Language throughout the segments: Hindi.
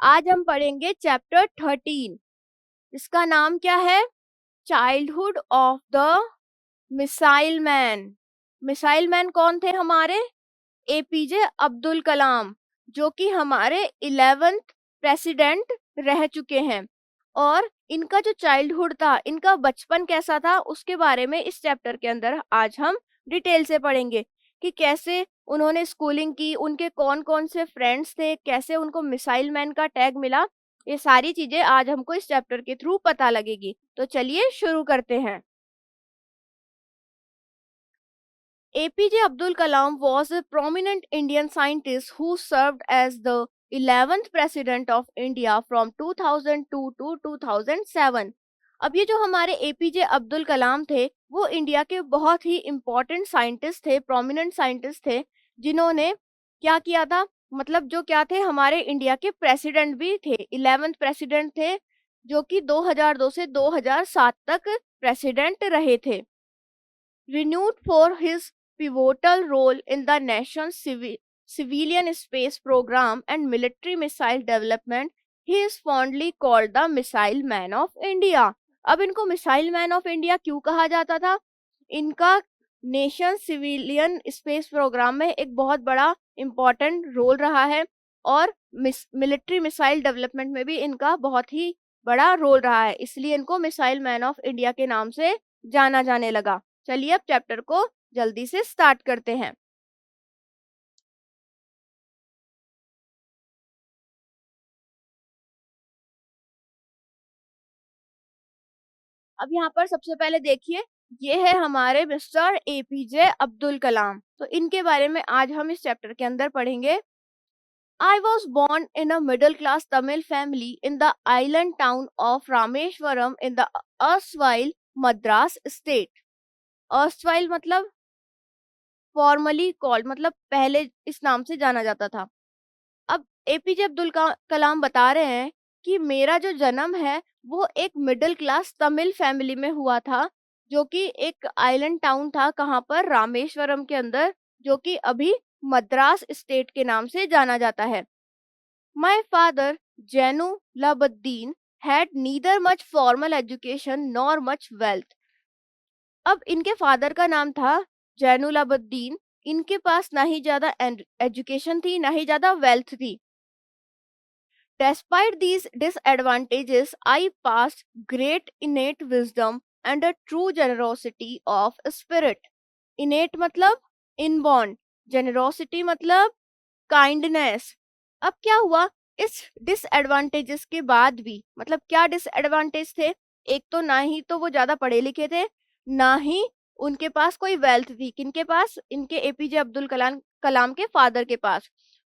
आज हम पढ़ेंगे चैप्टर 13। इसका नाम क्या है? Childhood of the missile man. Missile man कौन थे हमारे? एपीजे अब्दुल कलाम, जो कि हमारे 11th प्रेसिडेंट रह चुके हैं। और इनका जो चाइल्डहुड था, इनका बचपन कैसा था, उसके बारे में इस चैप्टर के अंदर आज हम डिटेल से पढ़ेंगे कि कैसे उन्होंने स्कूलिंग की, उनके कौन कौन से फ्रेंड्स थे, कैसे उनको मिसाइल मैन का टैग मिला। ये सारी चीजें आज हमको इस चैप्टर के थ्रू पता लगेगी। तो चलिए शुरू करते हैं। APJ Abdul Kalam was a prominent Indian scientist who served as the 11th President of India from 2002 to 2007। अब ये जो हमारे APJ अब्दुल कलाम थे, वो इंडिया के बहुत ही इम्पोर्टेंट साइंटिस्ट थे, प्रोमिनेंट साइंटिस्ट थे, जिन्होंने क्या किया था, मतलब जो क्या थे, हमारे इंडिया के प्रेसिडेंट भी थे, 11th प्रेसिडेंट थे, जो कि 2002 से 2007 तक प्रेसिडेंट रहे थे। Renewed for his pivotal role in the nation's civilian space program and military missile development, he is fondly called the Missile Man of India। अब इनको मिसाइल मैन ऑफ इंडिया क्यों कहा जाता था? इनका नेशन सिविलियन स्पेस प्रोग्राम में एक बहुत बड़ा इम्पोर्टेंट रोल रहा है और मिलिट्री मिसाइल डेवलपमेंट में भी इनका बहुत ही बड़ा रोल रहा है, इसलिए इनको मिसाइल मैन ऑफ इंडिया के नाम से जाना जाने लगा। चलिए अब चैप्टर को जल्दी से स्टार्ट करते हैं। अब यहाँ पर सबसे पहले देखिए, ये है हमारे मिस्टर एपीजे अब्दुल कलाम। तो इनके बारे में आज हम इस चैप्टर के अंदर पढ़ेंगे। I was born in a middle class Tamil family in the island town of Rameshwaram in the erstwhile Madras state। erstwhile मतलब फॉर्मली कॉल्ड, मतलब पहले इस नाम से जाना जाता था। अब एपीजे अब्दुल कलाम बता रहे हैं कि मेरा जो जन्म है वो एक मिडिल क्लास तमिल फैमिली में हुआ था, जो कि एक आइलैंड टाउन था, कहाँ पर, रामेश्वरम के अंदर, जो कि अभी मद्रास स्टेट के नाम से जाना जाता है। My father Jainulabdeen had neither much formal education nor much wealth. अब इनके फादर का नाम था जैनुल आबद्दीन। इनके पास ना ही ज्यादा एजुकेशन थी, ना ही ज्यादा वेल्थ थी। Despite these disadvantages, I passed great innate wisdom and a true generosity of spirit। Innate मतलब inborn, generosity मतलब काइंडनेस। अब क्या हुआ, इस डिसएडवांटेजेस के बाद भी, मतलब क्या डिसएडवांटेज थे? एक तो ना ही तो वो ज्यादा पढ़े लिखे थे, ना ही उनके पास कोई वेल्थ थी। किनके पास? इनके एपीजे अब्दुल कलाम के फादर के पास।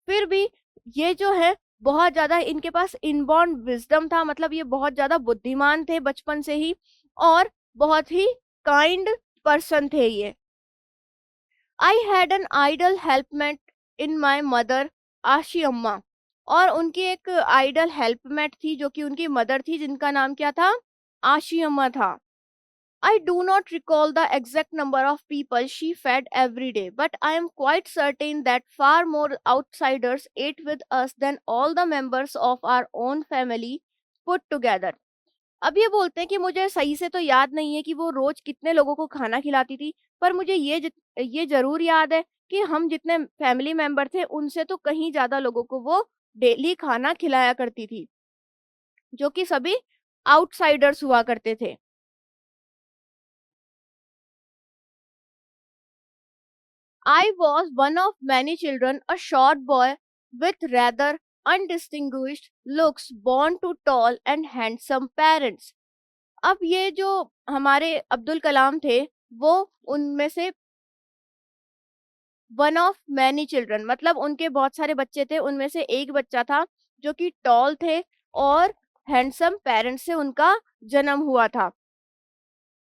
फिर भी ये जो है, बहुत ज्यादा इनके पास इनबॉर्न विजडम था, मतलब ये बहुत ज्यादा बुद्धिमान थे बचपन से ही, और बहुत ही काइंड पर्सन थे ये। I had an ideal helpmate in my mother Ashiamma. और उनकी एक आइडल हेल्पमेट थी, जो कि उनकी मदर थी, जिनका नाम क्या था? आशी अम्मा था। I do not recall the exact number of people she fed every day, but I am quite certain that far more outsiders ate with us than all the members of our own family put together। अब ये बोलते हैं कि मुझे सही से तो याद नहीं है कि वो रोज कितने लोगों को खाना खिलाती थी, पर मुझे ये जरूर याद है कि हम जितने फैमिली मेंबर थे, उनसे तो कहीं ज्यादा लोगों को वो डेली खाना खिलाया करती थी, जो कि सभी आउटसाइडर्स हुआ करते थे। I was one of many children, a short boy with rather undistinguished looks, born to tall and handsome parents। अब ये जो हमारे अब्दुल कलाम थे, वो उनमें से वन ऑफ मैनी चिल्ड्रन, मतलब उनके बहुत सारे बच्चे थे, उनमें से एक बच्चा था जो कि टॉल थे और हैंडसम पेरेंट्स से उनका जन्म हुआ था।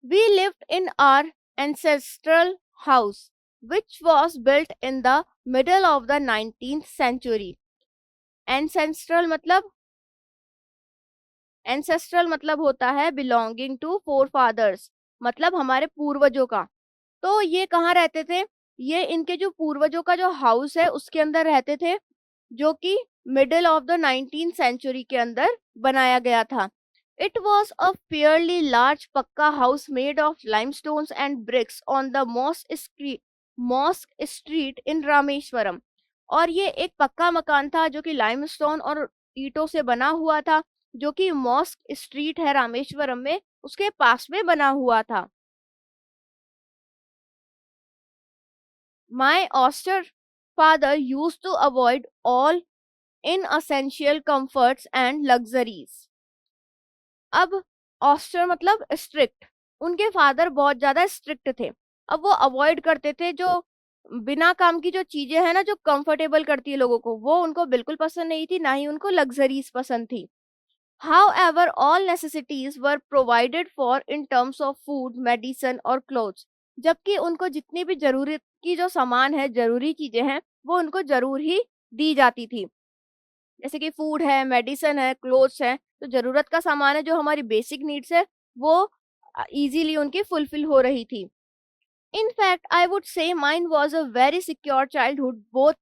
We lived in our ancestral house, which was built in the middle of the 19th century। ancestral मतलब होता है belonging to forefathers, मतलब हमारे पूर्वजों का। तो ये कहाँ रहते थे? ये इनके जो पूर्वजों का जो हाउस है, उसके अंदर रहते थे, जो कि middle of the 19th century के अंदर बनाया गया था। It was a fairly large pucca house made of limestones and bricks on the mosque street in Rameswaram. और ये एक पक्का मकान था जो कि लाइमस्टोन और ईंटों से बना हुआ था, जो कि मॉस्क स्ट्रीट है रामेश्वरम में, उसके पास में बना हुआ था। My austere father used to avoid all inessential comforts and luxuries. अब ऑस्टर मतलब स्ट्रिक्ट, उनके फादर बहुत ज्यादा स्ट्रिक्ट थे। अब वो अवॉइड करते थे जो बिना काम की जो चीजें हैं ना, जो कंफर्टेबल करती है लोगों को, वो उनको बिल्कुल पसंद नहीं थी, ना ही उनको लग्जरीज पसंद थी। However, all necessities were provided for in terms of food, medicine और clothes. जबकि उनको जितनी भी जरूरत की जो सामान है, जरूरी चीजें हैं, वो उनको जरूर ही दी जाती थी। जैसे कि फूड है, मेडिसिन है, क्लोथ्स है, तो जरूरत का सामान है, जो हमारी बेसिक नीड्स है, वो इजीली उनकी फुलफिल हो रही थी। In fact I would say mine was a very secure childhood, both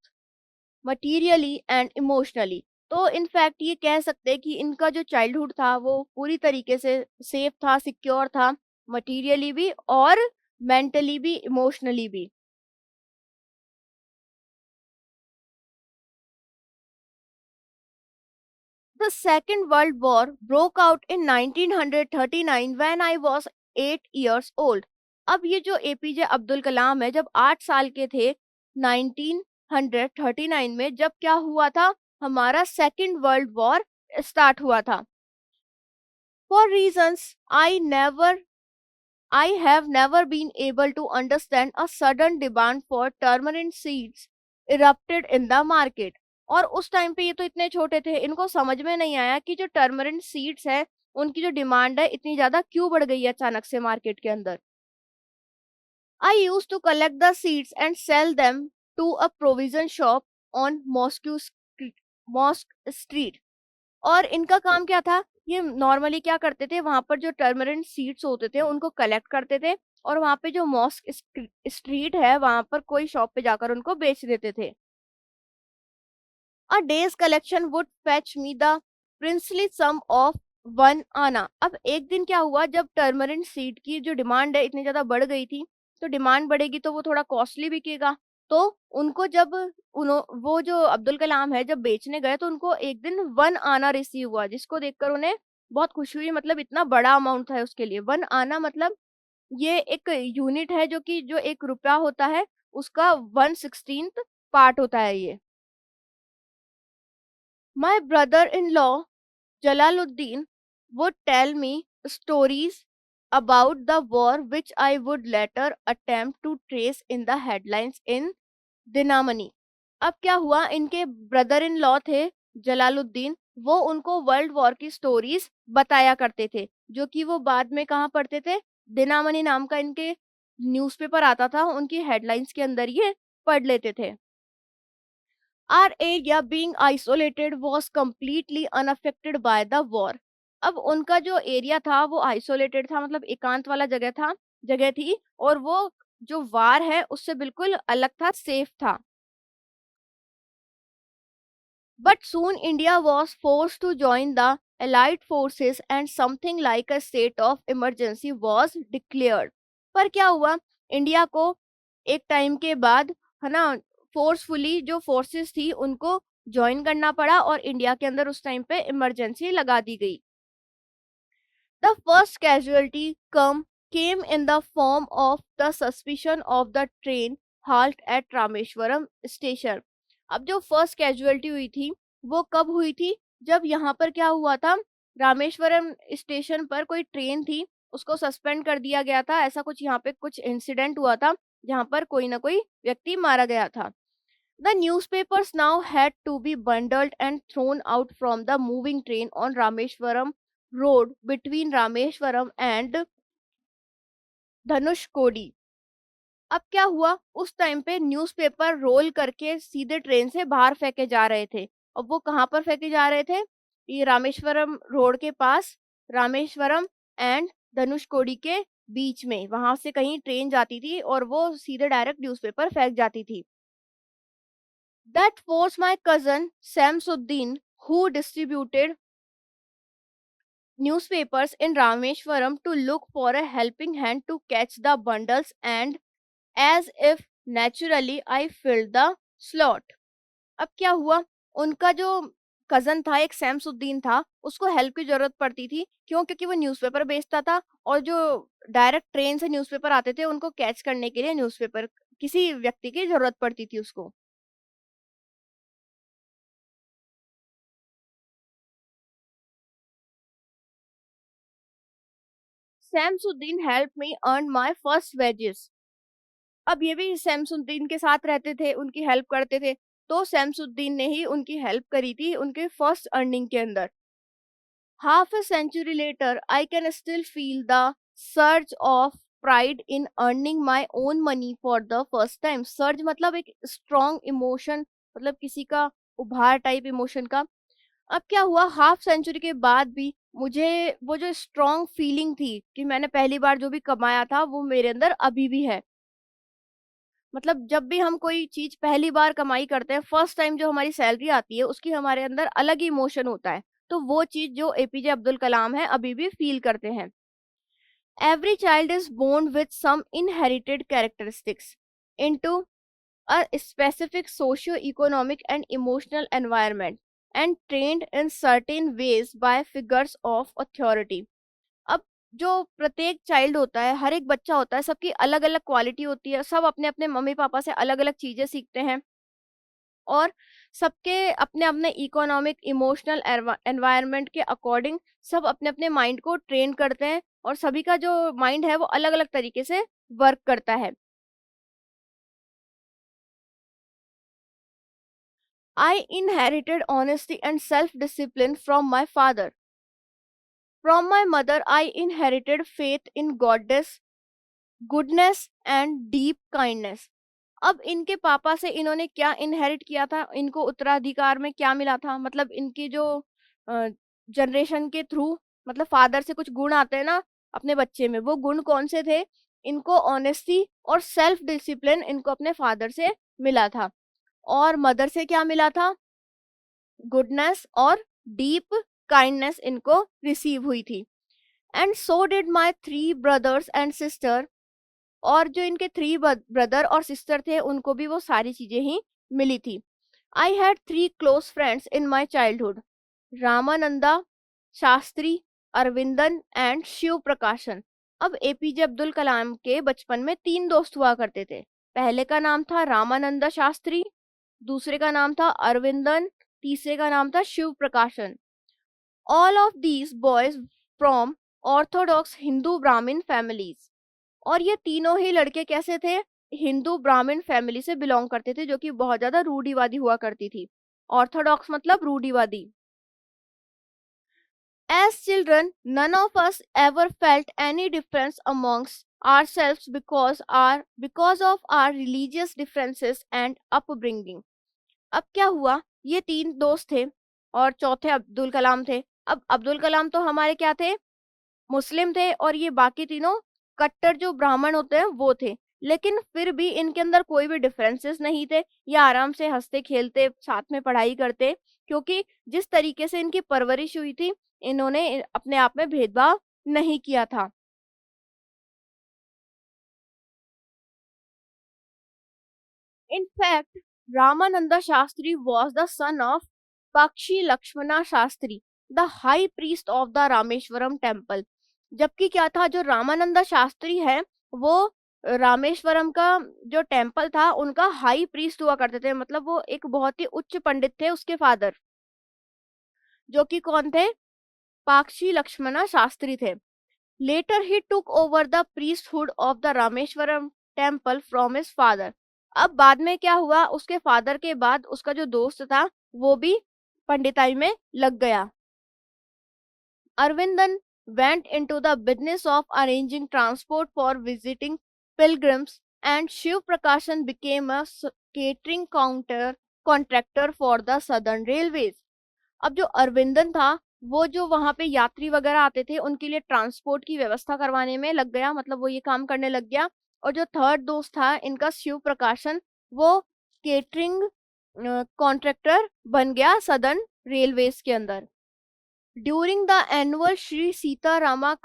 materially and emotionally. तो इनफैक्ट ये कह सकते हैं कि इनका जो चाइल्डहुड था वो पूरी तरीके से सेफ था, सिक्योर था, मटीरियली भी और मेंटली भी, इमोशनली भी। The Second World War broke out in 1939 when I was 8 years old. अब ये जो एपीजे अब्दुल कलाम है, जब 8 साल के थे 1939 में, जब क्या हुआ था, हमारा सेकेंड वर्ल्ड वॉर स्टार्ट हुआ था। For reasons I have never been able to understand, a sudden demand for turmeric seeds erupted in the market. और उस टाइम पे ये तो इतने छोटे थे, इनको समझ में नहीं आया कि जो टर्मरिन सीड्स है, उनकी जो डिमांड है इतनी ज्यादा क्यों बढ़ गई है अचानक से मार्केट के अंदर। I used to collect the seeds and sell them to a provision shop on Mosque Street. और इनका काम क्या था, ये नॉर्मली क्या करते थे, वहां पर जो टर्मरिन सीड्स होते थे उनको कलेक्ट करते थे, और वहां पे जो मॉस्क स्ट्रीट है वहां पर कोई शॉप पे जाकर उनको बेच देते थे। A day's collection would fetch me the princely sum of 1 anna. अब एक दिन क्या हुआ, जब टर्मरिन सीड की जो डिमांड है इतनी ज्यादा बढ़ गई थी, तो डिमांड बढ़ेगी तो वो थोड़ा कॉस्टली बिकेगा। तो उनको जब वो जो अब्दुल कलाम है जब बेचने गए, तो उनको एक दिन 1 आना रिसीव हुआ, जिसको देखकर उन्हें बहुत खुशी हुई। मतलब इतना बड़ा अमाउंट था उसके लिए। 1 आना मतलब ये एक यूनिट है, जो कि जो 1 रुपया होता है उसका 1/16 पार्ट होता है ये। My brother-in-law Jalaluddin would tell me stories about the war which I would later attempt to trace in the headlines in Dinamani. अब क्या हुआ, इनके ब्रदर इन लॉ थे जलालुद्दीन, वो उनको वर्ल्ड वॉर की स्टोरीज बताया करते थे, जो कि वो बाद में कहाँ पढ़ते थे, दिनामनी नाम का इनके न्यूज़पेपर आता था, उनकी हेडलाइंस के अंदर ये पढ़ लेते थे। Our area being isolated was completely unaffected by the war. अब उनका जो एरिया था वो आइसोलेटेड था, मतलब एकांत वाला जगह थी, और वो जो वार है उससे बिल्कुल अलग था, सेफ था। But soon India was forced to join the Allied forces and something like a state of emergency was declared. पर क्या हुआ, इंडिया को एक टाइम के बाद, है ना, फोर्सफुली जो फोर्सेस थी उनको ज्वाइन करना पड़ा, और इंडिया के अंदर उस टाइम पे इमरजेंसी लगा दी गई। The first casualty came in the form of the suspicion of the train halt at Rameshwaram station. अब जो फर्स्ट कैजुअलिटी हुई थी वो कब हुई थी, जब यहाँ पर क्या हुआ था, रामेश्वरम स्टेशन पर कोई ट्रेन थी, उसको सस्पेंड कर दिया गया था। ऐसा कुछ यहाँ पे कुछ इंसिडेंट हुआ था जहाँ पर कोई ना कोई व्यक्ति मारा गया था। The newspapers now had to be bundled and thrown out from the moving train on Rameshwaram road between Rameshwaram and Dhanushkodi. अब क्या हुआ, उस टाइम पे न्यूज़पेपर रोल करके सीधे ट्रेन से बाहर फेंके जा रहे थे। अब वो कहाँ पर फेंके जा रहे थे, ये रामेश्वरम रोड के पास, रामेश्वरम एंड धनुषकोडी के बीच में, वहां से कहीं ट्रेन जाती थी और वो सीधे डायरेक्ट न्यूज़पेपर फेंक जाती थी। That forced my cousin Samsuddin, who distributed newspapers in Rameshwaram, to look for a helping hand to catch the bundles, and as if naturally I filled the slot. अब क्या हुआ, उनका जो कज़न था, एक शमसुद्दीन था, उसको हेल्प की ज़रूरत पड़ती थी। क्यों? क्योंकि वो न्यूज़पेपर बेचता था और जो डायरेक्ट ट्रेन से न्यूज़पेपर आते थे, उनको कैच करने के लिए न्यूज़पेपर किसी व्यक्ति की ज़रूरत पड़ती थी उसको। Shamsuddin helped me earn my first wages. अब ये भी शमसुद्दीन के साथ रहते थे, उनकी हेल्प करते थे, तो शमसुद्दीन ने ही उनकी हेल्प करी थी उनके फर्स्ट अर्निंग के अंदर। Half a century later, I can still feel the surge of pride in earning my own money for the first time. Surge मतलब एक strong emotion, मतलब किसी का उभार टाइप इमोशन का। अब क्या हुआ, हाफ सेंचुरी के बाद भी मुझे वो जो स्ट्रॉन्ग फीलिंग थी कि मैंने पहली बार जो भी कमाया था वो मेरे अंदर अभी भी है। मतलब जब भी हम कोई चीज पहली बार कमाई करते हैं, फर्स्ट टाइम जो हमारी सैलरी आती है, उसकी हमारे अंदर अलग ही इमोशन होता है। तो वो चीज जो एपीजे अब्दुल कलाम है अभी भी फील करते हैं। Every child is born with some inherited characteristics into a specific socio economic and emotional environment and trained in certain ways by figures of authority. अब जो प्रत्येक चाइल्ड होता है, हर एक बच्चा होता है, सबकी अलग-अलग क्वालिटी होती है, सब अपने-अपने मम्मी-पापा से अलग-अलग चीज़ें सीखते हैं और सबके अपने-अपने इकोनॉमिक, इमोशनल एनवायरनमेंट के अकॉर्डिंग सब अपने-अपने माइंड को ट्रेन करते हैं और सभी का जो माइंड है वो अलग-अलग तरीके से वर्क करता है। I inherited honesty and self-discipline from my father. From my mother, I inherited faith in goddess, goodness and deep kindness. अब इनके पापा से इन्होंने क्या इनहेरिट किया था, इनको उत्तराधिकार में क्या मिला था, मतलब इनकी जो जनरेशन के थ्रू, मतलब फादर से कुछ गुण आते हैं ना अपने बच्चे में, वो गुण कौन से थे? इनको ऑनेस्टी और सेल्फ डिसिप्लिन इनको अपने फादर से मिला था। और मदर से क्या मिला था? गुडनेस और डीप काइंडनेस इनको रिसीव हुई थी। And so did my three brothers and sister. और जो इनके थ्री ब्रदर और सिस्टर थे, उनको भी वो सारी चीजें ही मिली थी। I had three close friends in my childhood, Ramananda Shastri, Aravindan and Shiva Prakashan. अब एपीजे अब्दुल कलाम के बचपन में तीन दोस्त हुआ करते थे। पहले का नाम था रामानंदा शास्त्री, दूसरे का नाम था अरविंदन, तीसरे का नाम था शिव प्रकाशन। All of these boys from Orthodox Hindu ब्राह्मण फैमिलीज। और ये तीनों ही लड़के कैसे थे? हिंदू ब्राह्मण फैमिली से बिलोंग करते थे, जो कि बहुत ज्यादा रूढ़िवादी हुआ करती थी। ऑर्थोडॉक्स मतलब रूढ़िवादी। As children, none of us ever felt any difference amongst ourselves because of our religious differences and upbringing. अब क्या हुआ, ये तीन दोस्त थे और चौथे अब्दुल कलाम थे। अब अब्दुल कलाम तो हमारे क्या थे? मुस्लिम थे और ये बाकी तीनों कट्टर जो ब्राह्मण होते हैं वो थे। लेकिन फिर भी इनके अंदर कोई भी डिफरेंसेस नहीं थे। ये आराम से हंसते खेलते साथ में पढ़ाई करते, क्योंकि जिस तरीके से इनकी परवरिश हुई थी, इन्होंने अपने आप में भेदभाव नहीं किया था। In fact, Ramananda Shastri was the son of Pakshi Lakshmana Shastri, the high priest of the Rameshwaram temple. जबकि क्या था, जो रामानंदा शास्त्री है वो रामेश्वरम का जो टेम्पल था उनका हाई प्रीस्ट हुआ करते थे। मतलब वो एक बहुत ही उच्च पंडित थे, उसके फादर, जो कि कौन थे? पाक्षी लक्ष्मणा शास्त्री थे। Later he took over the priesthood of the Rameswaram temple from his father. अब बाद में क्या हुआ, उसके फादर के बाद उसका जो दोस्त था वो भी पंडिताई में लग गया। Arvindan went into the business of arranging transport for visiting pilgrims, and Shiv Prakashan became a catering counter contractor for the Southern Railways. अब जो अरविंदन था, वो जो वहां पे यात्री वगैरह आते थे उनके लिए ट्रांसपोर्ट की व्यवस्था करवाने में लग गया, मतलब वो ये काम करने लग गया। और जो थर्ड दोस्त था इनका शिव प्रकाशन, वो केटरिंग कॉन्ट्रैक्टर बन गया सदर्न रेलवेज के अंदर। During the annual Shri Sitarama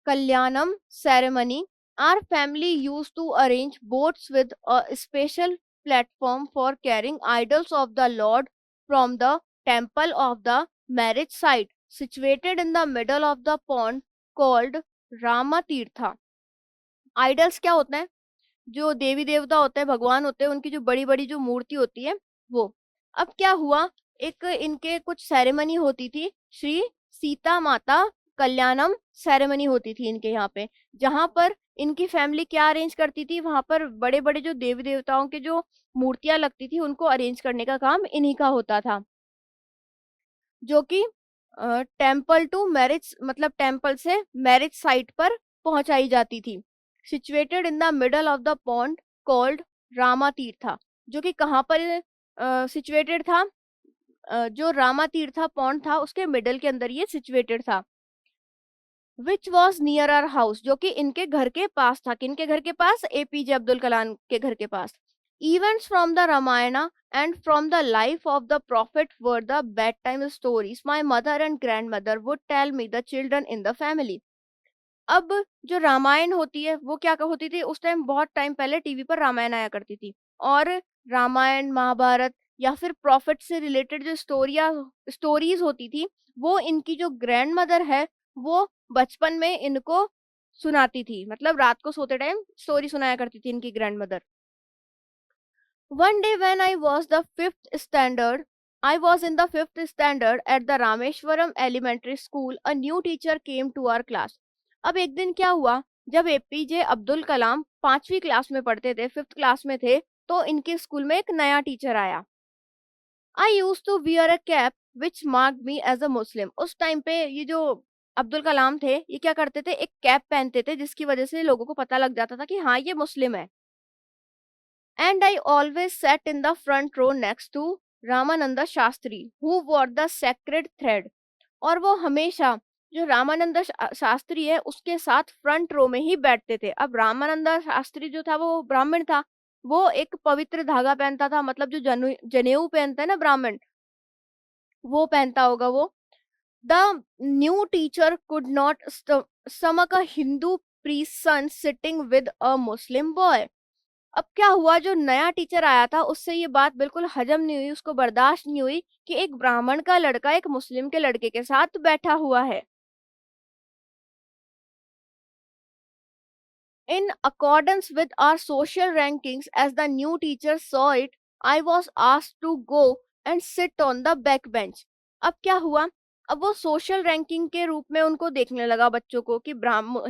Kalyanam ceremony, our family used to arrange boats with a special platform for carrying idols of the Lord from the temple of the marriage site, situated in the middle of the pond called Ramatirtha. Idols क्या होते हैं? जो देवी देवता होते हैं, भगवान होते हैं, उनकी जो बड़ी बड़ी जो मूर्ति होती है वो। अब क्या हुआ, एक इनके कुछ सेरेमनी होती थी, श्री सीता माता कल्याणम सेरेमनी होती थी इनके यहाँ पे, जहाँ पर इनकी फैमिली क्या अरेंज करती थी, वहां पर बड़े बड़े जो देवी देवताओं के जो मूर्तियां लगती थी उनको अरेंज करने का काम इन्हीं का होता था, जो कि टेम्पल टू मैरिज मतलब टेम्पल से मैरिज साइट पर पहुंचाई जाती थी। Situated in the middle of the pond called Rama तीर्था, जो कि कहाँ पर सिचुएटेड था, जो रामा तीर्था पॉन्ड था उसके मिडल के अंदर ये सिचुएटेड था। Which was near our house, जो कि इनके घर के पास था। किनके घर के पास? एपीजे अब्दुल कलाम के घर के पास। Events from the Ramayana and from the life of the prophet were the bedtime stories my mother and grandmother would tell me the children in the family. अब जो रामायण होती है वो क्या होती थी उस टाइम, बहुत टाइम पहले टीवी पर रामायण आया करती थी, और रामायण महाभारत या फिर प्रॉफिट से रिलेटेड जो स्टोरीज होती थी वो इनकी जो ग्रैंड मदर है वो बचपन में इनको सुनाती थी, मतलब रात को सोते टाइम स्टोरी सुनाया करती थी इनकी grand mother. One day when I was in the fifth standard at the Rameshwaram Elementary School, a new teacher came to our class. अब एक दिन क्या हुआ, जब एपीजे अब्दुल कलाम 5वीं क्लास में पढ़ते थे, 5th क्लास में थे, तो इनके स्कूल में एक नया टीचर आया। I used to wear a cap which marked me as a Muslim. उस टाइम पे ये जो अब्दुल कलाम थे ये क्या करते थे, एक कैप पहनते थे जिसकी वजह से लोगों को पता लग जाता था कि हाँ ये मुस्लिम है। And I always sat in the front row next to Ramananda Shastri, who wore the sacred thread. और वो हमेशा जो रामानंद शास्त्री है उसके साथ फ्रंट रो में ही बैठते थे। अब रामानंद शास्त्री जो था वो ब्राह्मण था, वो एक पवित्र धागा पहनता था, मतलब जो जनेऊ पहनता है ना ब्राह्मण, वो पहनता होगा वो। The new teacher could not stomach a Hindu priest's son sitting with a Muslim boy. अब क्या हुआ, जो नया टीचर आया था उससे ये बात बिल्कुल हजम नहीं हुई, उसको बर्दाश्त नहीं हुई कि एक ब्राह्मण का लड़का एक मुस्लिम के लड़के के साथ बैठा हुआ है। In accordance with our social rankings, as the new teacher saw it, I was asked to go and sit on the back bench. अब क्या हुआ, अब वो सोशल रैंकिंग के रूप में उनको देखने लगा बच्चों को कि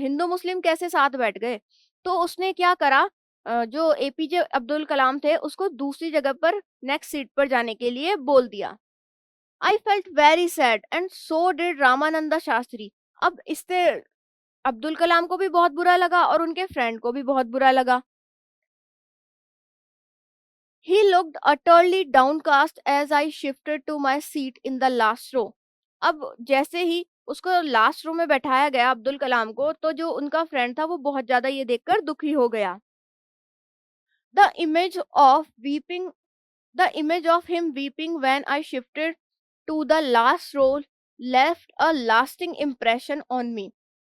हिंदू मुस्लिम कैसे साथ बैठ गए, तो उसने क्या करा, जो एपीजे अब्दुल कलाम थे उसको दूसरी जगह पर नेक्स्ट सीट पर जाने के लिए बोल दिया। I felt very sad and so did Ramananda Shastri. अब इससे अब्दुल कलाम को भी बहुत बुरा लगा और उनके फ्रेंड को भी बहुत बुरा लगा। He looked utterly downcast as I shifted to my seat in the last row. अब जैसे ही उसको लास्ट रो में बैठाया गया अब्दुल कलाम को, तो जो उनका फ्रेंड था वो बहुत ज्यादा ये देखकर दुखी हो गया। The image of weeping, the image of him weeping when I shifted to the last row left a lasting impression on me.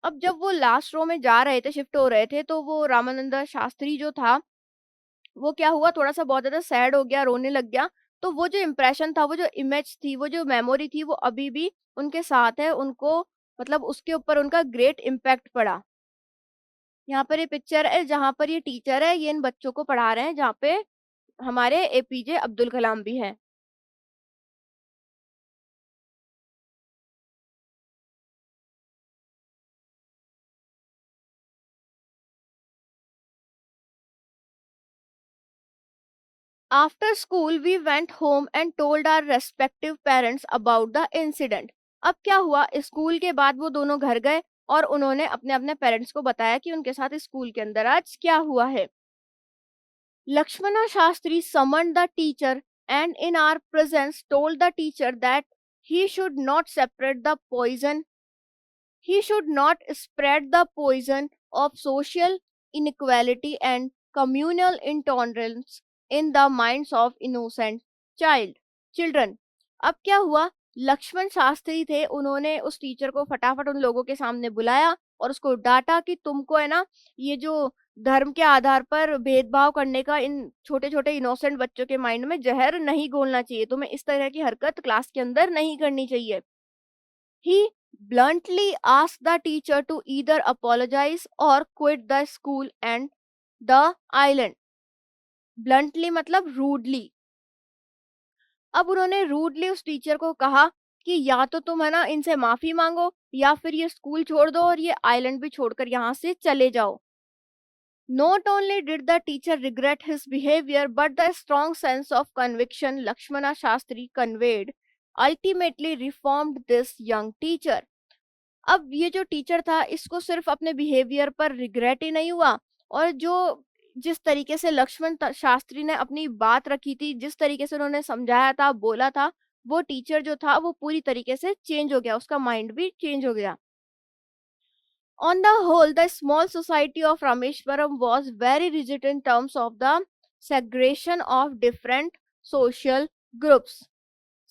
अब जब वो लास्ट रो में जा रहे थे, शिफ्ट हो रहे थे, तो वो रामानंद शास्त्री जो था वो क्या हुआ, थोड़ा सा बहुत ज्यादा सैड हो गया, रोने लग गया। तो वो जो इम्प्रेशन था, वो जो इमेज थी, वो जो मेमोरी थी, वो अभी भी उनके साथ है। उनको मतलब उसके ऊपर उनका ग्रेट इम्पैक्ट पड़ा। यहाँ पर ये पिक्चर है जहाँ पर ये टीचर है, ये इन बच्चों को पढ़ा रहे हैं, जहाँ पे हमारे एपीजे अब्दुल कलाम भी हैं। After school, we went home and told our respective parents about the incident. अब क्या हुआ, स्कूल के बाद वो दोनों घर गए और उन्होंने अपने अपने पेरेंट्स को बताया कि उनके साथ स्कूल के अंदर आज क्या हुआ है। Lakshmana Shastri summoned the teacher and in our presence told the teacher that he should not separate the poison, he should not spread the poison of social inequality and communal intolerance in the minds of innocent children. अब क्या हुआ, लक्ष्मण शास्त्री थे, उन्होंने उस टीचर को फटाफट उन लोगों के सामने बुलाया और उसको डांटा कि तुमको है ना, ये जो धर्म के आधार पर भेदभाव करने का इन छोटे छोटे इनोसेंट बच्चों के माइंड में जहर नहीं घोलना चाहिए, तुम्हें इस तरह की हरकत क्लास के अंदर नहीं करनी चाहिए. He bluntly asked the teacher to either apologize or quit the school and the island. Bluntly मतलब rudely. अब उन्होंने रूडली उस टीचर को कहा कि या तो तुम है ना इनसे माफी मांगो या फिर ये स्कूल छोड़ दो और ये आइलैंड भी छोड़कर यहाँ से चले जाओ. Not only did the teacher regret his behavior, but the strong sense of conviction Lakshmana Shastri conveyed ultimately reformed this young teacher. अब ये जो टीचर था, इसको सिर्फ अपने बिहेवियर पर रिग्रेट ही नहीं हुआ, और जो जिस तरीके से शास्त्री ने अपनी बात रखी थी, जिस तरीके से उन्होंने समझाया था, बोला था, वो टीचर जो था वो पूरी तरीके से चेंज हो गया, उसका माइंड भी चेंज हो गया. On the whole, the small society of Rameshwaram was very rigid in terms of the segregation of different social groups.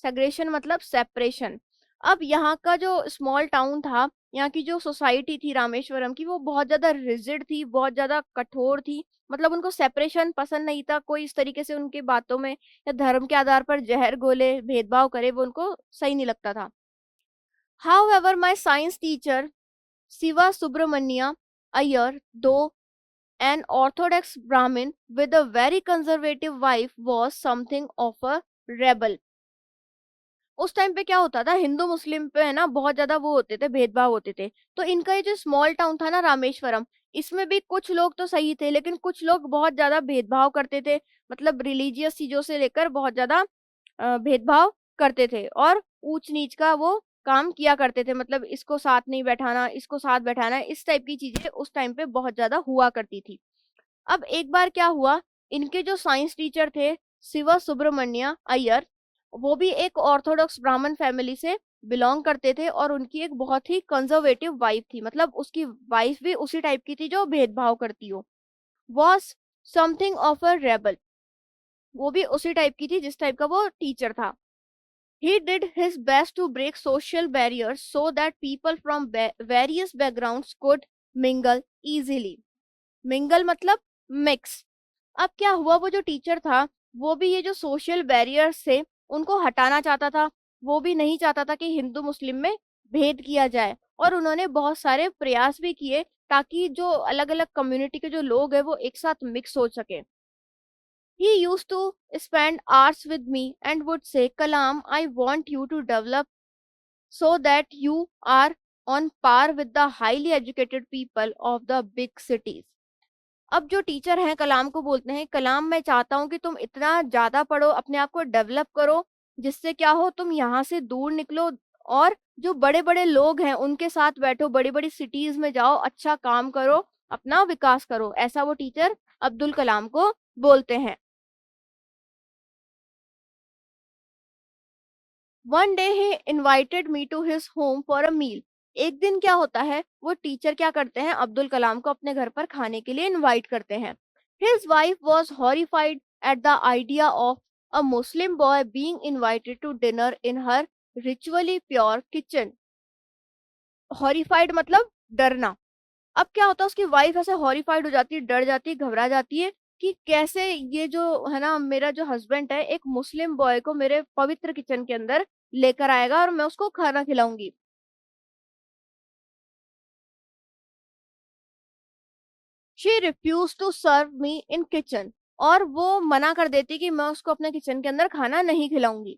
Segregation मतलब separation. अब यहाँ का जो स्मॉल टाउन था, यहाँ की जो सोसाइटी थी रामेश्वरम की, वो बहुत ज्यादा रिजिड थी, बहुत ज्यादा कठोर थी. मतलब उनको सेपरेशन पसंद नहीं था, कोई इस तरीके से उनकी बातों में या धर्म के आधार पर जहर घोले, भेदभाव करे, वो उनको सही नहीं लगता था. However, my science teacher Siva Subramania Iyer, though an orthodox Brahmin with a very conservative wife, was something of a rebel. उस टाइम पे क्या होता था, हिंदू मुस्लिम पे है ना बहुत ज्यादा वो होते थे, भेदभाव होते थे. तो इनका ये जो स्मॉल टाउन था ना रामेश्वरम, इसमें भी कुछ लोग तो सही थे, लेकिन कुछ लोग बहुत ज्यादा भेदभाव करते थे. मतलब रिलीजियस चीजों से लेकर बहुत ज्यादा भेदभाव करते थे और ऊंच नीच का वो काम किया करते थे. मतलब इसको साथ नहीं बैठाना, इसको साथ बैठाना, इस टाइप की चीजें उस टाइम पे बहुत ज्यादा हुआ करती थी. अब एक बार क्या हुआ, इनके जो साइंस टीचर थे शिवा सुब्रमण्य अय्यर, वो भी एक ऑर्थोडॉक्स ब्राह्मण फैमिली से बिलोंग करते थे और उनकी एक बहुत ही कंजर्वेटिव वाइफ थी. मतलब उसकी वाइफ भी उसी टाइप की थी जो भेदभाव करती हो. Was something of a rebel, वो भी उसी टाइप की थी जिस टाइप का वो टीचर था. He did his best to break social barriers so that people from various backgrounds could mingle easily. Mingle मतलब mix. अब क्या हुआ, वो जो टीचर था वो भी ये जो सोशल बैरियर्स थे उनको हटाना चाहता था. वो भी नहीं चाहता था कि हिंदू मुस्लिम में भेद किया जाए, और उन्होंने बहुत सारे प्रयास भी किए ताकि जो अलग अलग कम्युनिटी के जो लोग हैं वो एक साथ मिक्स हो सके. He used to spend hours with me and would say, Kalam, I want you to develop so that you are on par with the highly educated people of the big cities. अब जो टीचर हैं कलाम को बोलते हैं, कलाम मैं चाहता हूँ कि तुम इतना ज्यादा पढ़ो, अपने आप को डेवलप करो, जिससे क्या हो तुम यहाँ से दूर निकलो और जो बड़े बड़े लोग हैं उनके साथ बैठो, बड़ी बड़ी सिटीज में जाओ, अच्छा काम करो, अपना विकास करो. ऐसा वो टीचर अब्दुल कलाम को बोलते हैं. One day he invited me to his home for a meal. एक दिन क्या होता है, वो टीचर क्या करते हैं, अब्दुल कलाम को अपने घर पर खाने के लिए इनवाइट करते हैं. His wife was horrified at the idea of a Muslim boy being invited to dinner in her ritually pure kitchen. Horrified मतलब डरना. अब क्या होता है, उसकी वाइफ ऐसे हॉरिफाइड हो जाती है, डर जाती है, घबरा जाती है कि कैसे ये जो है ना मेरा जो हस्बैंड है एक मुस्लिम बॉय को मेरे पवित्र किचन के अंदर लेकर आएगा और मैं उसको खाना खिलाऊंगी. She refuse to serve me in kitchen, और वो मना कर देती कि मैं उसको अपने किचन के अंदर खाना नहीं खिलाऊंगी.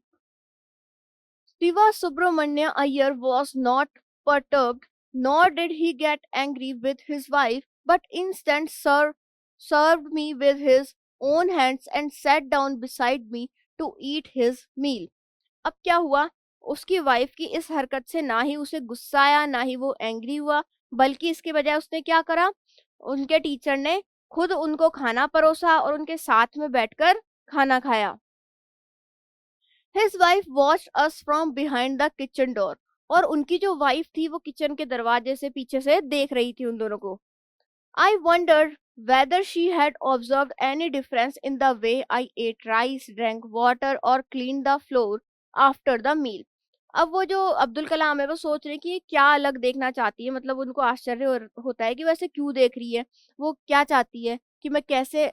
Siva Subramanya Iyer was not perturbed, nor did he get angry with his wife, but instead served me with his own hands and sat down beside me to eat his meal. अब क्या हुआ, उसकी वाइफ की इस हरकत से ना ही उसे गुस्सा आया, ना ही वो एंग्री हुआ, बल्कि इसके बजाय उसने क्या करा, उनके टीचर ने खुद उनको खाना परोसा और उनके साथ में बैठकर खाना खाया. His wife watched us from behind the kitchen door. और उनकी जो वाइफ थी वो किचन के दरवाजे से पीछे से देख रही थी उन दोनों को. I wondered whether she had observed any difference in the way I ate rice, drank water or cleaned the floor after the meal. अब वो जो अब्दुल कलाम है वो सोच रहे हैं कि ये क्या अलग देखना चाहती है, मतलब उनको आश्चर्य होता है कि वैसे क्यों देख रही है, वो क्या चाहती है कि मैं कैसे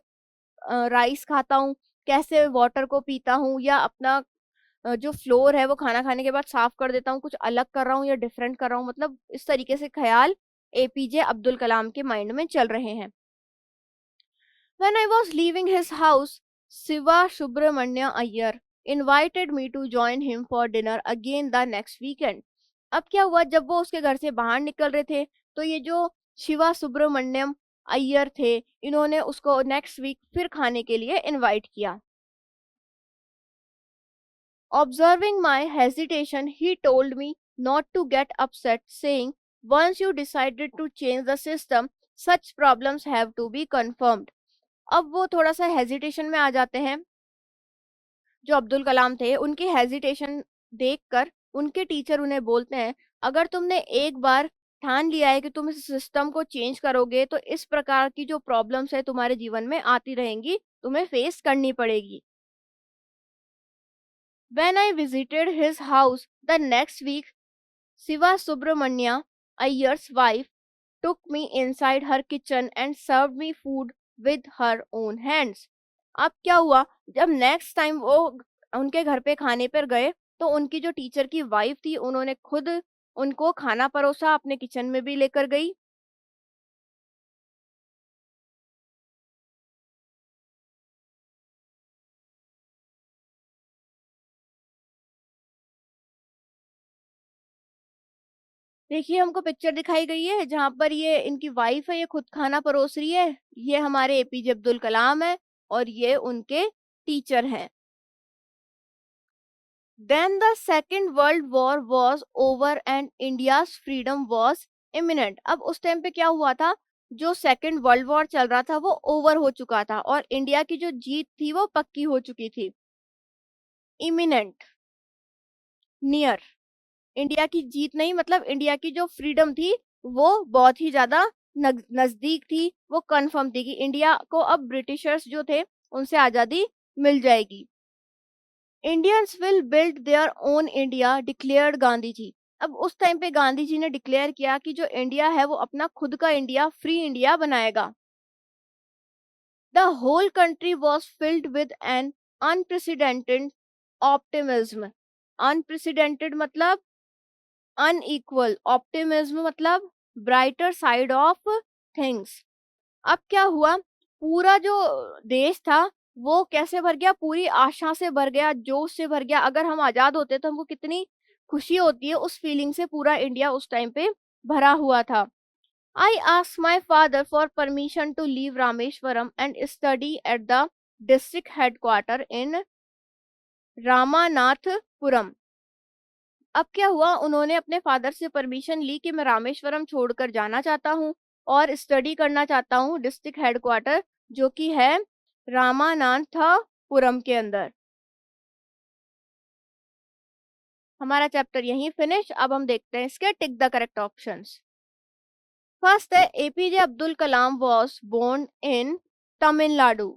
राइस खाता हूँ, कैसे वाटर को पीता हूँ, या अपना जो फ्लोर है वो खाना खाने के बाद साफ कर देता हूँ, कुछ अलग कर रहा हूँ या डिफरेंट कर रहा हूँ, मतलब इस तरीके से ख्याल एपीजे अब्दुल कलाम के माइंड में चल रहे हैं। When I was leaving his house, Siva Subramanya Iyer invited me to join him for dinner again the next weekend. अब क्या हुआ, जब वो उसके घर से बाहर निकल रहे थे तो ये जो शिवा सुब्रमण्यम अय्यर थे, इन्होंने उसको नेक्स्ट वीक फिर खाने के लिए इनवाइट किया। Observing my hesitation, he told me not to get upset, saying, once you decided to change the system, such problems have to be confirmed. अब वो थोड़ा सा हेजिटेशन में आ जाते हैं। जो अब्दुल कलाम थे उनकी हेजिटेशन देखकर उनके टीचर उन्हें बोलते हैं, अगर तुमने एक बार ठान लिया है कि तुम इस सिस्टम को चेंज करोगे तो इस प्रकार की जो प्रॉब्लम्स है तुम्हारे जीवन में आती रहेंगी, तुम्हें फेस करनी पड़ेगी। When I visited his house the next week, Siva Subramanya, Iyer's wife, took me inside her kitchen and served me food with her own hands. अब क्या हुआ, जब नेक्स्ट टाइम वो उनके घर पे खाने पर गए तो उनकी जो टीचर की वाइफ थी उन्होंने खुद उनको खाना परोसा, अपने किचन में भी लेकर गई। देखिए हमको पिक्चर दिखाई गई है जहाँ पर ये इनकी वाइफ है, ये खुद खाना परोस रही है। ये हमारे एपीजे अब्दुल कलाम है और ये उनके टीचर हैं। Then the Second World War was over and India's freedom was imminent. अब उस टाइम पे क्या हुआ था, जो सेकेंड वर्ल्ड वॉर चल रहा था वो ओवर हो चुका था और इंडिया की जो जीत थी वो पक्की हो चुकी थी। इमिनेंट, नियर, इंडिया की जीत नहीं, मतलब इंडिया की जो फ्रीडम थी वो बहुत ही ज्यादा नजदीक थी, वो कंफर्म थी कि इंडिया को अब ब्रिटिशर्स जो थे उनसे आजादी मिल जाएगी। Indians will build their own India, declared Gandhi ji. अब उस टाइम पे गांधी जी ने डिक्लेयर किया कि जो इंडिया है वो अपना खुद का इंडिया, फ्री इंडिया बनाएगा। The whole country was filled with an unprecedented optimism. Unprecedented मतलब अनइक्वल, ऑप्टिमिज्म मतलब ब्राइटर साइड ऑफ थिंग्स। अब क्या हुआ, पूरा जो देश था वो कैसे भर गया, पूरी आशा से भर गया, जोश से भर गया। अगर हम आजाद होते तो हमको कितनी खुशी होती है, उस फीलिंग से पूरा इंडिया उस टाइम पे भरा हुआ था। I asked my father for permission to leave Rameswaram and study at the district headquarter in Ramanathapuram. अब क्या हुआ, उन्होंने अपने फादर से परमिशन ली कि मैं रामेश्वरम छोड़कर जाना चाहता हूँ और स्टडी करना चाहता हूँ डिस्ट्रिक्ट हेडक्वार्टर जो कि है रामानाथपुरम के अंदर। हमारा चैप्टर यहीं फिनिश। अब हम देखते हैं इसके tick the correct options. First है APJ Abdul Kalam was born in Tamil Nadu.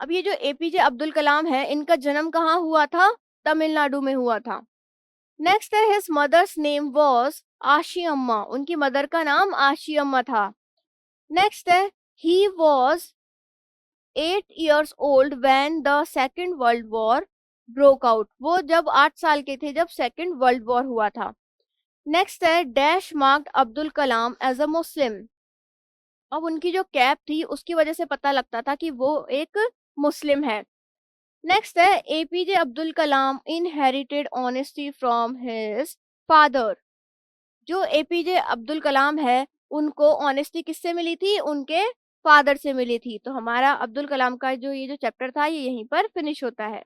अब ये जो एपीजे अब्दुल कलाम है इनका जन्म कहाँ हुआ था, तमिलनाडु में हुआ था। नेक्स्ट है हिज मदर्स नेम वॉज आशी अम्मा, उनकी मदर का नाम आशी अम्मा था। नेक्स्ट है he was 8 years old when the second world war broke out, वो जब 8 साल के थे जब सेकेंड वर्ल्ड वॉर हुआ था। नेक्स्ट है dash marked Abdul Kalam as a Muslim. अब उनकी जो कैप थी उसकी वजह से पता लगता था कि वो एक मुस्लिम है। नेक्स्ट है APJ Abdul Kalam inherited honesty from his father. जो एपीजे अब्दुल कलाम है उनको ऑनेस्टी किससे मिली थी, उनके फादर से मिली थी। तो हमारा अब्दुल कलाम का जो ये जो चैप्टर था ये यहीं पर फिनिश होता है।